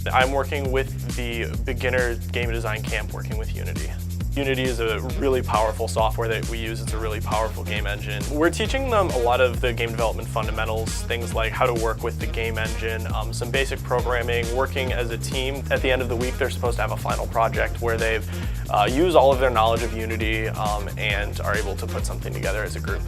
I'm working with the beginner game design camp working with Unity. Unity is a really powerful software that we use. It's a really powerful game engine. We're teaching them a lot of the game development fundamentals, things like how to work with the game engine, some basic programming, working as a team. At the end of the week, they're supposed to have a final project where they've used all of their knowledge of Unity and are able to put something together as a group.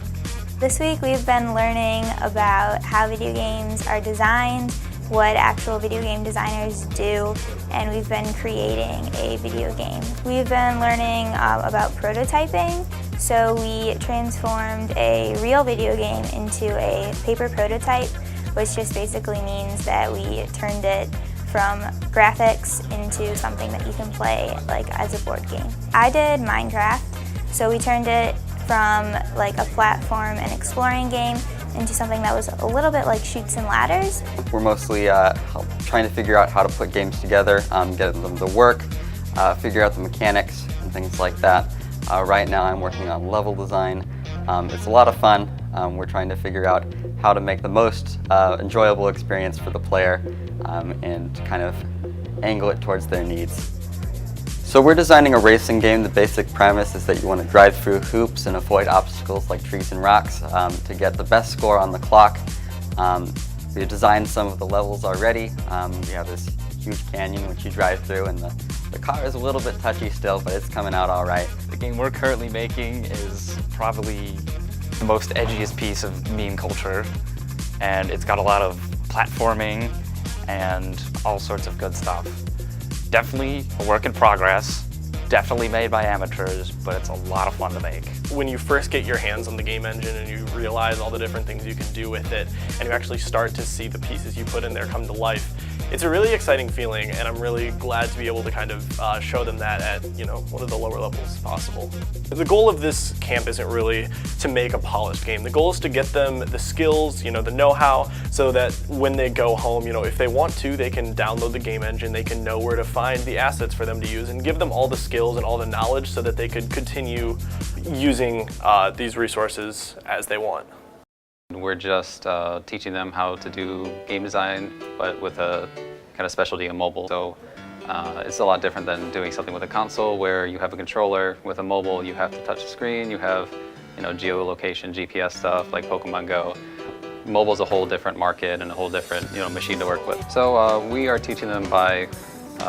This week we've been learning about how video games are designed, what actual video game designers do, and we've been creating a video game. We've been learning about prototyping, so we transformed a real video game into a paper prototype, which just basically means that we turned it from graphics into something that you can play like as a board game. I did Minecraft, so we turned it from like a platform and exploring game into something that was a little bit like Chutes and Ladders. We're mostly trying to figure out how to put games together, get them to work, figure out the mechanics and things like that. Right now I'm working on level design. It's a lot of fun. We're trying to figure out how to make the most enjoyable experience for the player and kind of angle it towards their needs. So we're designing a racing game. The basic premise is that you want to drive through hoops and avoid obstacles like trees and rocks to get the best score on the clock. We designed some of the levels already. We have this huge canyon which you drive through, and the car is a little bit touchy still, but it's coming out all right. The game we're currently making is probably the most edgiest piece of meme culture, and it's got a lot of platforming and all sorts of good stuff. Definitely a work in progress, definitely made by amateurs, but it's a lot of fun to make. When you first get your hands on the game engine and you realize all the different things you can do with it, and you actually start to see the pieces you put in there come to life, it's a really exciting feeling, and I'm really glad to be able to kind of show them that at one of the lower levels possible. The goal of this camp isn't really to make a polished game. The goal is to get them the skills, the know-how, so that when they go home, if they want to, they can download the game engine, they can know where to find the assets for them to use, and give them all the skills and all the knowledge so that they could continue using these resources as they want. We're just teaching them how to do game design, but with a kind of specialty in mobile. So it's a lot different than doing something with a console where you have a controller. With a mobile, you have to touch the screen, you have geolocation, GPS stuff like Pokemon Go. Mobile's a whole different market and a whole different machine to work with. So we are teaching them by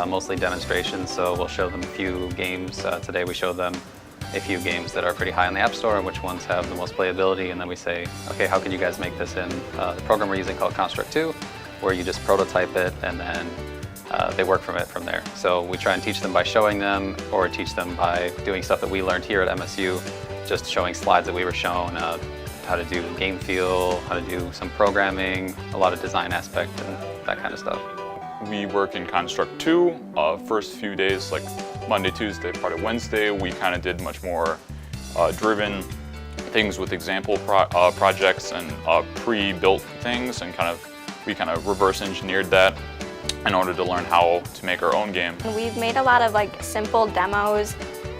mostly demonstrations, so we'll show them a few games. Today we showed them a few games that are pretty high on the App Store and which ones have the most playability, and then we say, okay, how can you guys make this in the program we're using called Construct 2, where you just prototype it and then they work from there. So we try and teach them by showing them, or teach them by doing stuff that we learned here at MSU, just showing slides that we were shown, how to do game feel, how to do some programming, a lot of design aspect and that kind of stuff. We work in Construct 2, first few days, like Monday, Tuesday, part of Wednesday, we kind of did much more driven things with example projects and pre-built things, and we kind of reverse engineered that in order to learn how to make our own game. We've made a lot of simple demos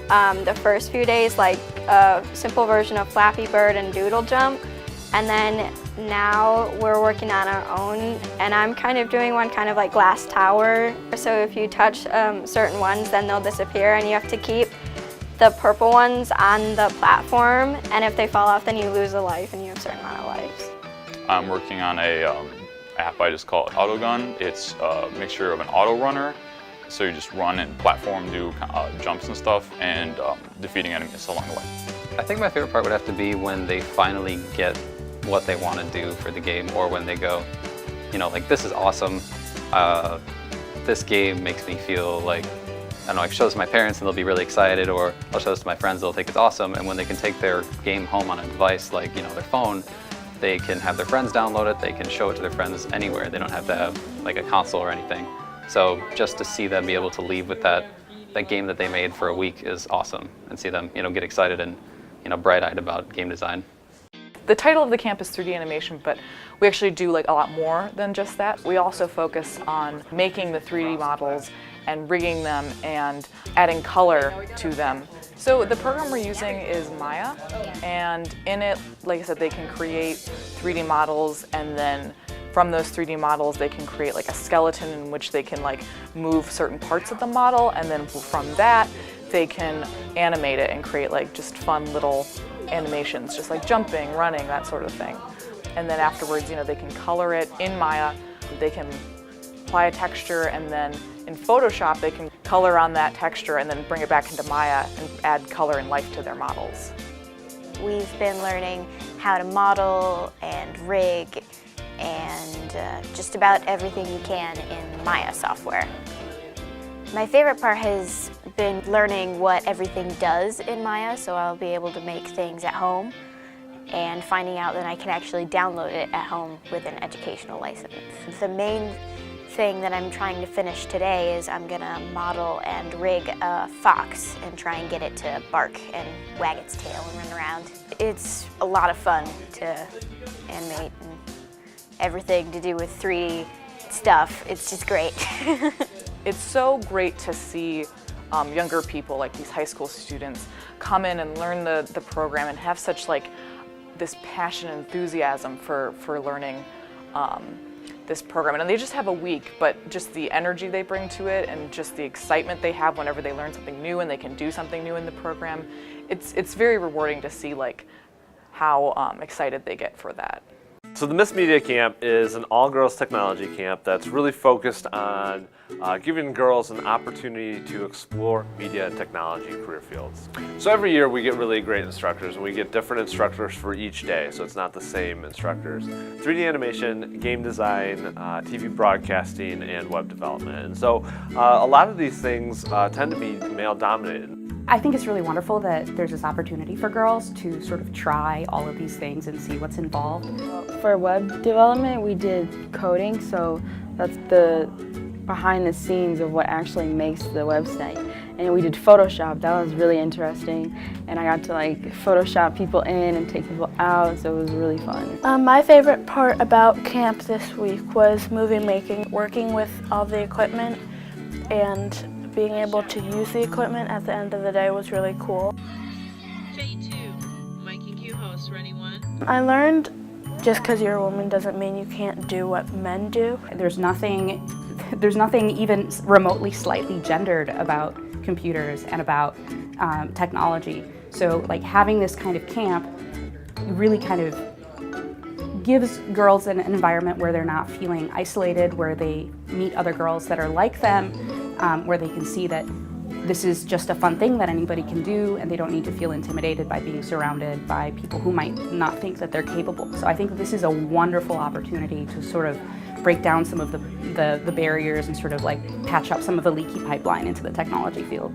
the first few days, like a simple version of Flappy Bird and Doodle Jump, and then now we're working on our own, and I'm kind of doing one kind of like Glass Tower. So if you touch certain ones, then they'll disappear, and you have to keep the purple ones on the platform, and if they fall off, then you lose a life, and you have a certain amount of lives. I'm working on a app I just call it Autogun. It's a mixture of an auto runner, so you just run and platform, do jumps and stuff, and defeating enemies along the way. I think my favorite part would have to be when they finally get what they want to do for the game, or when they go, like, this is awesome, this game makes me feel like, I don't know, I can show this to my parents and they'll be really excited, or I'll show this to my friends, they'll think it's awesome, and when they can take their game home on a device like, their phone, they can have their friends download it, they can show it to their friends anywhere, they don't have to have like a console or anything. So just to see them be able to leave with that game that they made for a week is awesome, and see them, get excited and, bright-eyed about game design. The title of the camp is 3D animation, but we actually do a lot more than just that. We also focus on making the 3D models and rigging them and adding color to them. So the program we're using is Maya, and in it, like I said, they can create 3D models and then from those 3D models they can create like a skeleton in which they can like move certain parts of the model, and then from that they can animate it and create like just fun little animations, just like jumping, running, that sort of thing. And then afterwards, you know, they can color it in Maya, they can apply a texture, and then in Photoshop they can color on that texture and then bring it back into Maya and add color and life to their models. We've been learning how to model and rig and just about everything you can in Maya software. My favorite part has been learning what everything does in Maya, so I'll be able to make things at home, and finding out that I can actually download it at home with an educational license. The main thing that I'm trying to finish today is I'm gonna model and rig a fox and try and get it to bark and wag its tail and run around. It's a lot of fun to animate and everything to do with 3D stuff. It's just great. It's so great to see younger people, like these high school students, come in and learn the program and have such like this passion and enthusiasm for learning this program. And they just have a week, but just the energy they bring to it and just the excitement they have whenever they learn something new and they can do something new in the program, it's very rewarding to see like how excited they get for that. So the Miss Media Camp is an all-girls technology camp that's really focused on giving girls an opportunity to explore media and technology career fields. So every year we get really great instructors, and we get different instructors for each day, so it's not the same instructors. 3D animation, game design, TV broadcasting, and web development. And so a lot of these things tend to be male-dominated. I think it's really wonderful that there's this opportunity for girls to sort of try all of these things and see what's involved. For web development, we did coding, so that's the behind the scenes of what actually makes the website. And we did Photoshop. That was really interesting, and I got to like Photoshop people in and take people out, so it was really fun. My favorite part about camp this week was movie making, working with all the equipment, and being able to use the equipment at the end of the day was really cool. J2, Mike and Q host for anyone. I learned just because you're a woman doesn't mean you can't do what men do. There's nothing even remotely slightly gendered about computers and about technology. So like having this kind of camp really kind of gives girls an environment where they're not feeling isolated, where they meet other girls that are like them, where they can see that this is just a fun thing that anybody can do, and they don't need to feel intimidated by being surrounded by people who might not think that they're capable. So I think that this is a wonderful opportunity to sort of break down some of the barriers and sort of like patch up some of the leaky pipeline into the technology field.